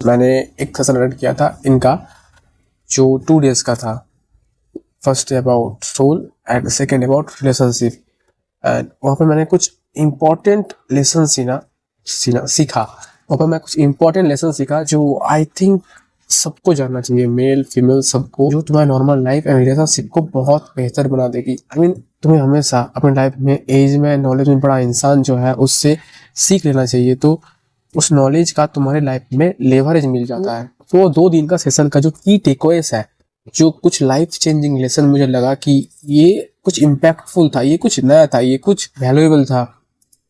मैंने एक session attend किया था इनका, जो 2 डेज का था। First about soul and second about relationship. And वहाँ पे मैंने कुछ इम्पोर्टेंट लेसन सीखा। वहाँ पे मैं कुछ इम्पोर्टेंट लेसन सीखा जो आई थिंक सबको जानना चाहिए, मेल फीमेल सबको, जो तुम्हारे नॉर्मल लाइफ एंड रिलेशनशिप को बहुत बेहतर बना देगी। आई मीन तुम्हें हमेशा अपनी लाइफ में एज में नॉलेज में बड़ा इंसान जो है उससे सीख लेना चाहिए, तो उस नॉलेज का तुम्हारे लाइफ में लेवरेज मिल जाता है। तो 2 दिन का सेशन का जो की टेकअवेज है, जो कुछ लाइफ चेंजिंग लेसन मुझे लगा कि ये कुछ इम्पैक्टफुल था, ये कुछ नया था, ये कुछ वैल्यूएबल था,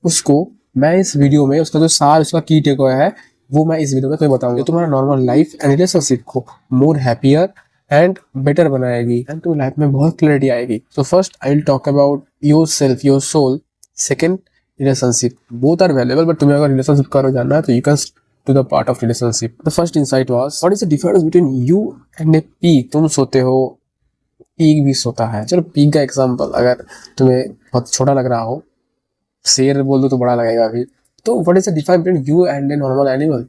उसको मैं इस वीडियो में उसका जो सार उसका की टेकअवे है वो मैं इस वीडियो में तुम्हें बताऊंगा। तुम्हारा नॉर्मल लाइफ एंड रिलेशनशिप को मोर हैप्पियर एंड बेटर बनाएगी एंड तुम्हारी लाइफ में बहुत क्लैरिटी आएगी। So first I will talk about your self, your soul. Second relationship. Both are valuable, but तुम्हें अगर रिलेशनशिप का जानना है तो you can to the part of relationship. The first insight was, what is the difference between you and a pig? तुम सोते हो, pig भी सोता है। चलो pig का एग्जांपल अगर तुम्हें बहुत छोटा लग रहा हो, शेर बोल दो तो बड़ा लगेगा अभी। तो what is the difference between you and a normal animal?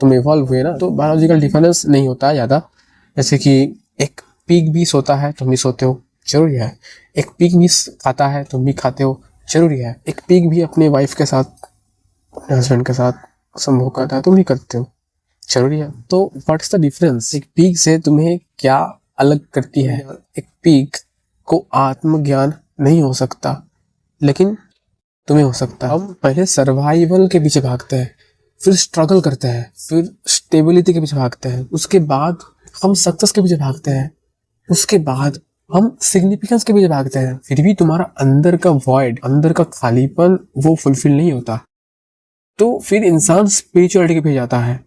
तुम इवॉल्व हुए ना, तो बायोलॉजिकल डिफरेंस नहीं होता है ज़्यादा। जैसे कि एक pig भी सोता है, तुम भी सोते हो, जरूरी है। एक pig भी खाता है, तुम भी खाते हो, जरूरी है। एक pig भी अपने वाइफ के साथ, अपने हस्बैंड के साथ संभोग करता है, तुम भी करते हो, जरूरी है। तो व्हाट इज द डिफरेंस? एक पीग से तुम्हें क्या अलग करती है? एक पीग को आत्मज्ञान नहीं हो सकता, लेकिन तुम्हें हो सकता है। हम पहले सर्वाइवल के पीछे भागते हैं, फिर स्ट्रगल करते हैं, फिर स्टेबिलिटी के पीछे भागते हैं, उसके बाद हम सक्सेस के पीछे भागते हैं, उसके बाद हम सिग्निफिकेंस के पीछे भागते हैं। फिर भी तुम्हारा अंदर का वॉइड, अंदर का खालीपन वो फुलफिल नहीं होता। तो फिर इंसान स्पिरिचुअलिटी के पीछे जाता है,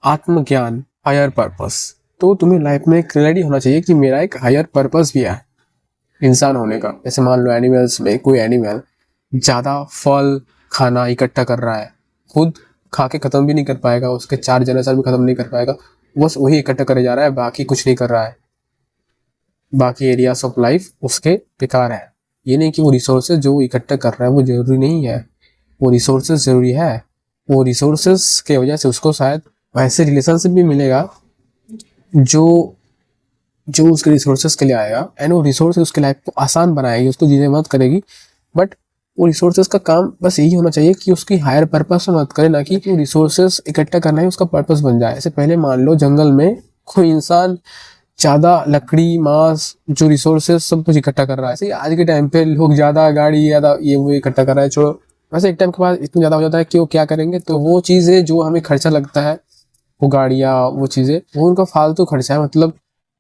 आत्मज्ञान, हायर पर्पस। तो तुम्हें लाइफ में क्लैरिटी होना चाहिए कि मेरा एक हायर पर्पस भी है इंसान होने का। जैसे मान लो एनिमल्स में कोई एनिमल ज़्यादा फल खाना इकट्ठा कर रहा है, खुद खा के ख़त्म भी नहीं कर पाएगा, उसके 4 जनरेशन भी ख़त्म नहीं कर पाएगा, बस वही इकट्ठा करे जा रहा है, बाकी कुछ नहीं कर रहा है, बाकी एरियाज ऑफ लाइफ उसके बेकार है। ये नहीं कि वो रिसोर्सेज जो इकट्ठा कर रहा है वो जरूरी नहीं है, वो रिसोर्सेज जरूरी है। वो रिसोर्सेज के वजह से उसको शायद वैसे रिलेशनशिप भी मिलेगा जो उसके रिसोर्सेज के लिए आएगा, एंड वो रिसोर्सेज उसके लाइफ को आसान बनाएगी, उसको जीने मदद करेगी। बट वो रिसोर्सेज का काम बस यही होना चाहिए कि उसकी हायर पर्पस में मदद करे, ना कि वो रिसोर्सेज इकट्ठा करना ही उसका पर्पस बन जाए। ऐसे पहले मान लो जंगल में कोई इंसान ज़्यादा लकड़ी, मांस, जो रिसोर्सेज सब कुछ इकट्ठा कर रहा है। ऐसे आज के टाइम पे लोग ज़्यादा गाड़ी, ज़्यादा ये वो इकट्ठा कर रहा है, छोड़ो, वैसे एक टाइम के बाद इतना ज़्यादा हो जाता है कि वो क्या करेंगे, तो वो चीज़ें जो हमें खर्चा लगता है, वो गाड़ियाँ, वो चीज़ें, वो उनका फालतू खर्चा है, मतलब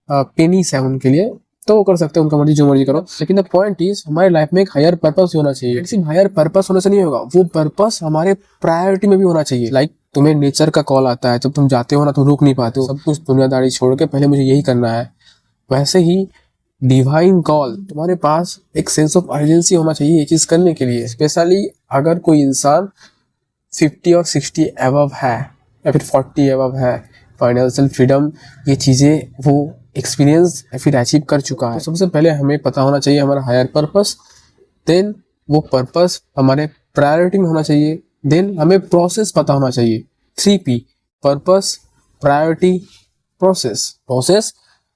पेनीस है उनके लिए, तो वो कर सकते हैं, उनका मर्जी, जो मर्जी करो। लेकिन द पॉइंट इज हमारे लाइफ में एक हायर पर्पस होना चाहिए। सिर्फ हायर पर्पस होने से नहीं होगा, वो पर्पस हमारे प्रायोरिटी में भी होना चाहिए। लाइक तुम्हें नेचर का कॉल आता है, जब तुम जाते हो ना तो रुक नहीं पाते हो, सब कुछ दुनियादारी छोड़ के पहले मुझे यही करना है। वैसे ही डिवाइन कॉल, तुम्हारे पास एक सेंस ऑफ अर्जेंसी होना चाहिए ये चीज़ करने के लिए। स्पेशली अगर कोई इंसान 50 और 60 एबव है या फिर 40 एबव है, फाइनेंशियल फ्रीडम, ये चीज़ें वो एक्सपीरियंस या फिर अचीव कर चुका है। तो सबसे पहले हमें पता होना चाहिए हमारा हायर पर्पस, देन वो पर्पस हमारे प्रायोरिटी में होना चाहिए, देन हमें प्रोसेस पता होना चाहिए। 3P, purpose, priority, process. Process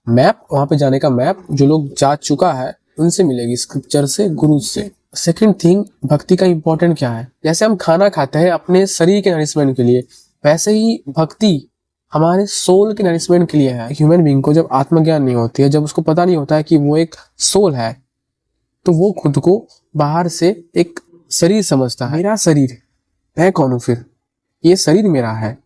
map, वहाँ पे जाने का मैप जो लोग जा चुका है उनसे मिलेगी, स्क्रिप्चर से, गुरु से। सेकंड थिंग, भक्ति का इंपॉर्टेंट क्या है? जैसे हम खाना खाते हैं अपने शरीर के नरिशमेंट के लिए, वैसे ही भक्ति हमारे सोल के नरिशमेंट के लिए है। ह्यूमन बीइंग को जब आत्मज्ञान नहीं होती है, जब उसको पता नहीं होता है कि वो एक सोल है, तो वो खुद को बाहर से एक शरीर समझता है। मेरा शरीर, मैं कौन हूँ फिर? ये शरीर मेरा है,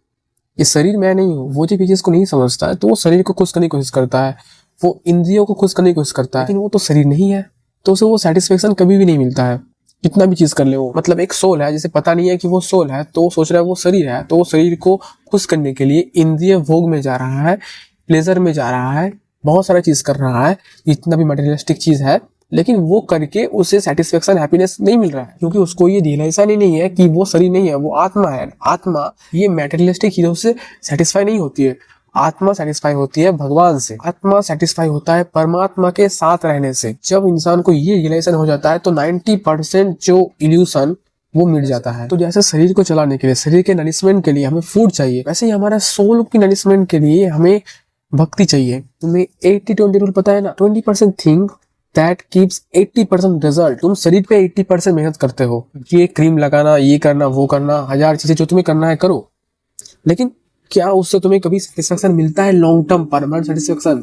ये शरीर मैं नहीं हूँ। वो जब ये चीज़ को नहीं समझता है तो वो शरीर को खुश करने की कोशिश करता है, वो इंद्रियों को खुश करने की कोशिश करता है, लेकिन वो तो शरीर नहीं है, तो उसे वो सेटिस्फेक्शन कभी भी नहीं मिलता है, कितना भी चीज़ कर ले वो। मतलब एक सोल है, जिसे पता नहीं है कि वो सोल है, तो वो सोच रहा है वो शरीर है, तो वो शरीर को खुश करने के लिए इंद्रिय भोग में जा रहा है, प्लेजर में जा रहा है, बहुत सारा चीज़ कर रहा है, जितना भी मटेरियलिस्टिक चीज़ है, लेकिन वो करके उसे सेटिस्फेक्शन, हैप्पीनेस नहीं मिल रहा है, क्योंकि उसको ये रियलाइजेशन ही नहीं है कि वो शरीर नहीं है, वो आत्मा है। आत्मा ये मटेरियलिस्टिक चीज़ों से सेटिस्फाई नहीं होती है, आत्मा सेटिस्फाई होती है भगवान से, आत्मा सेटिस्फाई होता है परमात्मा के साथ रहने से। जब इंसान को ये रियलाइजेशन हो जाता है तो 90% जो इल्यूशन वो मिट जाता है। तो जैसे शरीर को चलाने के लिए, शरीर के नरिशमेंट के लिए हमें फूड चाहिए, वैसे ही हमारा सोल की नरिशमेंट के लिए हमें भक्ति चाहिए। तुम्हें 80-20 रूल पता है ना? 20% थिंक दैट कीप्स 80% रिजल्ट। तुम शरीर पे 80% मेहनत करते हो, ये क्रीम लगाना, ये करना, वो करना, 1000 चीजें जो तुम्हें करना है करो, लेकिन क्या उससे तुम्हें कभी सेटिस्फेक्शन मिलता है? Long term permanent satisfaction?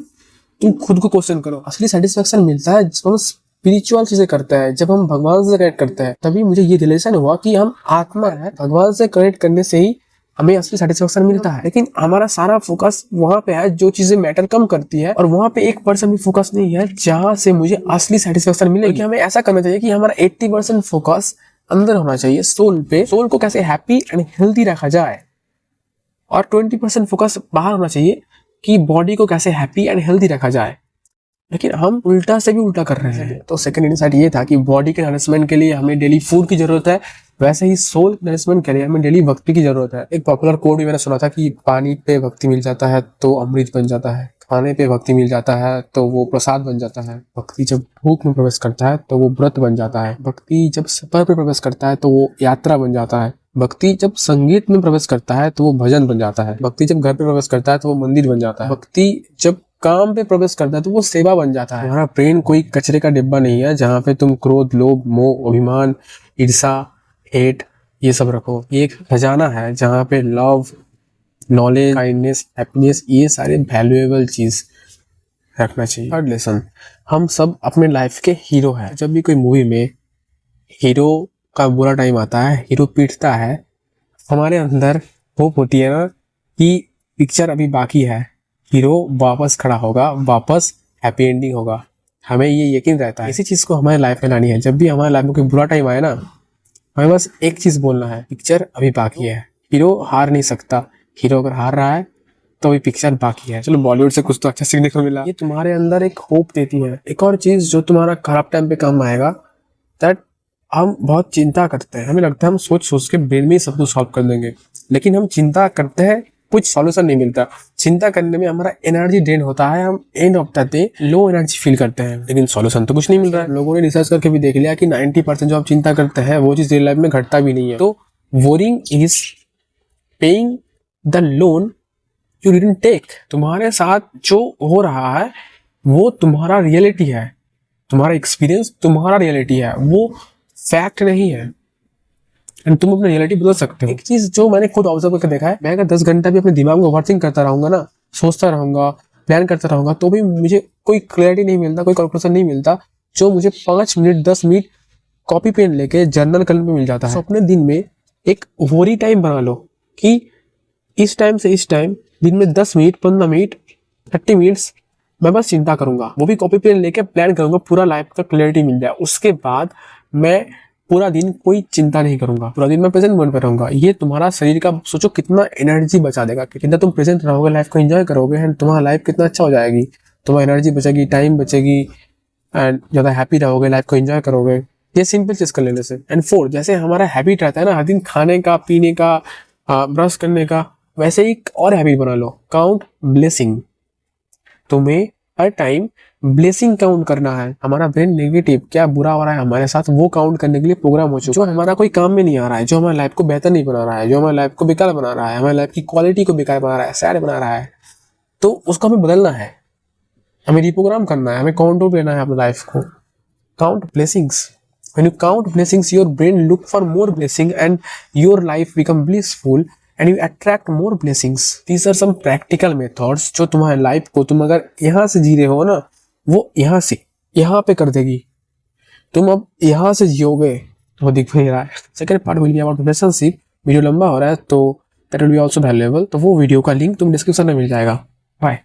तुम खुद को क्वेश्चन करो। असली सेटिस्फेक्शन मिलता है जब हम स्पिरिचुअल चीजें करते हैं, जब हम भगवान से कनेक्ट करते हैं। तभी मुझे ये रिलेशन हुआ कि हम आत्मा है, भगवान से कनेक्ट करने से ही हमें असली सेटिस्फेक्शन मिलता है। लेकिन हमारा सारा फोकस वहां पे है जो चीजें मैटर कम करती है, और वहां पे 1% भी फोकस नहीं है जहां से मुझे असली सेटिस्फेक्शन मिलेगी। कि हमें ऐसा करना चाहिए कि हमारा 80% फोकस अंदर होना चाहिए, सोल पे। सोल को कैसे हैप्पी एंड हेल्थी रखा जाए, और 20% फोकस बाहर होना चाहिए कि बॉडी को कैसे हैप्पी एंड हेल्थी रखा जाए। लेकिन हम उल्टा से भी उल्टा कर रहे हैं। तो सेकंड इनसाइट ये था कि बॉडी के नरिशमेंट के लिए हमें डेली फूड की जरूरत है, वैसे ही सोल नरिशमेंट के लिए हमें डेली भक्ति की जरूरत है। एक पॉपुलर कोड भी मैंने सुना था कि पानी पे भक्ति मिल जाता है तो अमृत बन जाता है, खाने पे भक्ति मिल जाता है तो वो प्रसाद बन जाता है, भक्ति जब भूख में प्रवेश करता है तो वो व्रत बन जाता है, भक्ति जब सफर पे प्रवेश करता है तो वो यात्रा बन जाता है, भक्ति जब संगीत में प्रवेश करता है तो वो भजन बन जाता है, भक्ति जब घर पे प्रवेश करता है तो वो मंदिर बन जाता है, भक्ति जब काम पे प्रवेश करता है तो वो सेवा बन जाता है। हमारा ब्रेन कोई कचरे का डिब्बा नहीं है जहाँ पे तुम क्रोध, लोभ, मोह, अभिमान, ईर्षा, हेट ये सब रखो। ये एक खजाना है जहाँ पे लव, नॉलेज, काइंडनेस, हैप्पीनेस, ये सारे वैल्यूएबल चीज रखना चाहिए। थर्ड लेसन, हम सब अपने लाइफ के हीरो हैं। जब भी कोई मूवी में हीरो का बुरा टाइम आता है, हीरो पीटता है, हमारे अंदर होप होती है ना कि पिक्चर अभी बाकी है, हीरो वापस खड़ा होगा, वापस हैप्पी एंडिंग होगा। हमें ये यकीन रहता है। इसी चीज को हमारे लाइफ में लानी है। जब भी हमारे लाइफ में कोई बुरा टाइम आए ना, हमें बस एक चीज बोलना है, पिक्चर अभी बाकी है, हीरो हार नहीं सकता। हीरो अगर हार रहा है तो अभी पिक्चर बाकी है। चलो बॉलीवुड से कुछ तो अच्छा सीखने को मिला। ये तुम्हारे अंदर एक होप देती है। एक और चीज जो तुम्हारा खराब टाइम पे काम आएगा, दैट हम बहुत चिंता करते हैं। हमें लगता है हम सोच सोच के ब्रेन में ही सब कुछ सॉल्व कर देंगे, लेकिन हम चिंता करते हैं, कुछ सॉल्यूशन नहीं मिलता। चिंता करने में हमारा एनर्जी ड्रेन होता है, हम end of the day low energy feel करते हैं, लेकिन सॉल्यूशन तो कुछ नहीं मिल रहा है। लोगों ने रिसर्च करके भी देख लिया कि 90% जो आप चिंता करते हैं वो चीज रियल लाइफ में घटता भी नहीं है। तो worrying is paying the loan you didn't take. तुम्हारे साथ जो हो रहा है वो तुम्हारा रियलिटी है, तुम्हारा एक्सपीरियंस तुम्हारा रियलिटी है, वो फैक्ट नहीं है। एंड तुम अपनी रियलिटी बदल सकते हो। एक चीज जो मैंने खुद ऑब्जर्व करके देखा है, मैं अगर 10 घंटा भी अपने दिमाग में ओवरथिंक करता रहूंगा ना, सोचता रहूंगा, प्लान करता रहूंगा, तो भी मुझे कोई क्लैरिटी नहीं मिलता, कोई कैलकुलेशन नहीं मिलता जो मुझे 5 मिनट 10 मिनट कॉपी पेन लेके जर्नल करने में मिल जाता है। तो अपने दिन में एक वोरी टाइम बना लो कि इस टाइम से इस टाइम दिन में 10 मिनट, 15 मिनट, 30 मिनट्स मैं बस चिंता करूंगा, वो भी कॉपी पेन लेके प्लान करूंगा, पूरा लाइफ का क्लैरिटी मिल जाए। उसके बाद मैं पूरा दिन कोई चिंता नहीं करूंगा, पूरा दिन मैं प्रेजेंट मोड पे रहूंगा। ये तुम्हारा शरीर का, सोचो कितना एनर्जी बचा देगा, कितना तुम प्रेजेंट रहोगे, लाइफ को एंजॉय करोगे, एंड तुम्हारा लाइफ कितना अच्छा हो जाएगी। तुम्हारी एनर्जी बचेगी, टाइम बचेगी, एंड ज्यादा हैप्पी रहोगे, लाइफ को एंजॉय करोगे, ये सिंपल चीज कर लेने से। एंड 4, जैसे हमारा हैबिट रहता है ना हर दिन खाने का, पीने का, ब्रश करने का, वैसे ही और हैबिट बना लो, काउंट ब्लेसिंग। तुम्हें हर टाइम ब्लेसिंग काउंट करना है। हमारा ब्रेन नेगेटिव, क्या बुरा हो रहा है हमारे साथ, वो काउंट करने के लिए प्रोग्राम हो चुका है। जो हमारा कोई काम में नहीं आ रहा है, जो हमारी लाइफ को बेहतर नहीं बना रहा है, जो हमारी लाइफ को बेकार बना रहा है, हमारी लाइफ की क्वालिटी को बेकार बना रहा है, सैड बना रहा है, तो उसको हमें बदलना है, हमें रिप्रोग्राम करना है, हमें काउंट लेना है अपनी लाइफ को। Count blessings. When you count blessings, your brain look for more blessing and your life become blissful and you attract more blessings. These are some practical methods जो तुम्हारे लाइफ को, तुम अगर यहाँ से जी रहे हो ना, वो यहाँ से यहाँ पे कर देगी। तुम अब यहाँ से जियोगे तो वो दिख नहीं रहा है। Second part will be about relationship. Video लंबा हो रहा है तो that will be also valuable, तो वो वीडियो का लिंक तुम डिस्क्रिप्शन में मिल जाएगा। बाय।